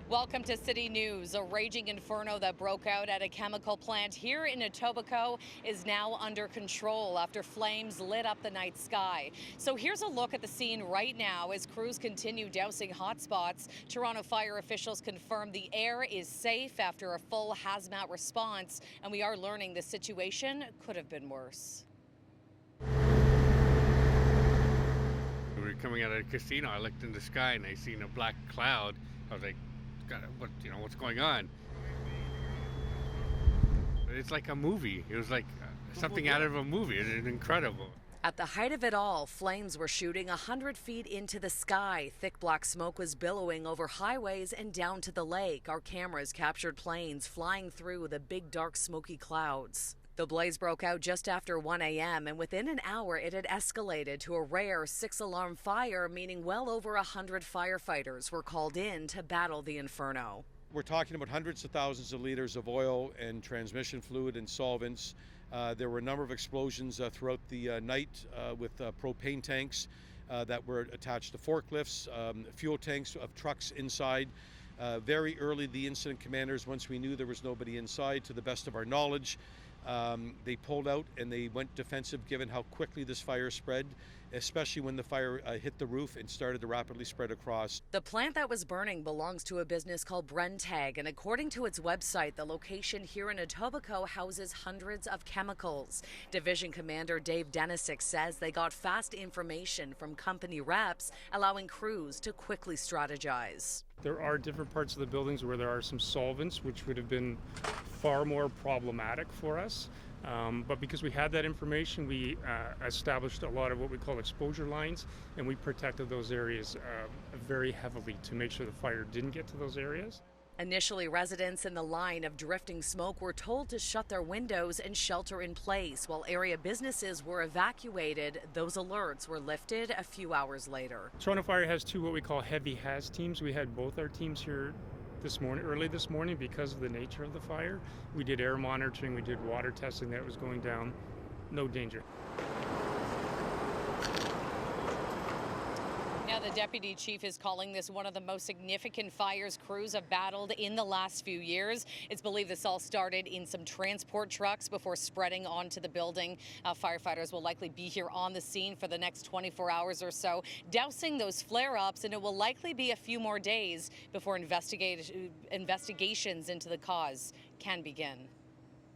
Welcome to City News. A raging inferno that broke out at a chemical plant here in Etobicoke is now under control after flames lit up the night sky. So here's a look at the scene right now as crews continue dousing hotspots. Toronto fire officials confirm the air is safe after a full hazmat response, and we are learning the situation could have been worse. We were coming out of the casino. I looked in the sky and I seen a black cloud. I was like, God, what's going on? It's like a movie. It was like something out of a movie. It's incredible. At the height of it all, flames were shooting 100 feet into the sky. Thick black smoke was billowing over highways and down to the lake. Our cameras captured planes flying through the big, dark, smoky clouds. The blaze broke out just after 1 a.m., and within an hour it had escalated to a rare 6-alarm fire, meaning well over 100 firefighters were called in to battle the inferno. We're talking about hundreds of thousands of liters of oil and transmission fluid and solvents. There were a number of explosions throughout the night with propane tanks that were attached to forklifts, fuel tanks of trucks inside. Very early, the incident commanders, once we knew there was nobody inside, to the best of our knowledge, they pulled out and they went defensive given how quickly this fire spread, especially when the fire hit the roof and started to rapidly spread across. The plant that was burning belongs to a business called Brentag, and according to its website, the location here in Etobicoke houses hundreds of chemicals. Division Commander Dave Denisick says they got fast information from company reps, allowing crews to quickly strategize. There are different parts of the buildings where there are some solvents which would have been far more problematic for us. But because we had that information, we established a lot of what we call exposure lines, and we protected those areas very heavily to make sure the fire didn't get to those areas. Initially, residents in the line of drifting smoke were told to shut their windows and shelter in place. While area businesses were evacuated, those alerts were lifted a few hours later. Toronto Fire has two what we call heavy haz teams. We had both our teams here early this morning because of the nature of the fire. We did air monitoring, we did water testing that was going down. No danger. Now, the deputy chief is calling this one of the most significant fires crews have battled in the last few years. It's believed this all started in some transport trucks before spreading onto the building. Firefighters will likely be here on the scene for the next 24 hours or so, dousing those flare-ups, and it will likely be a few more days before investigations into the cause can begin.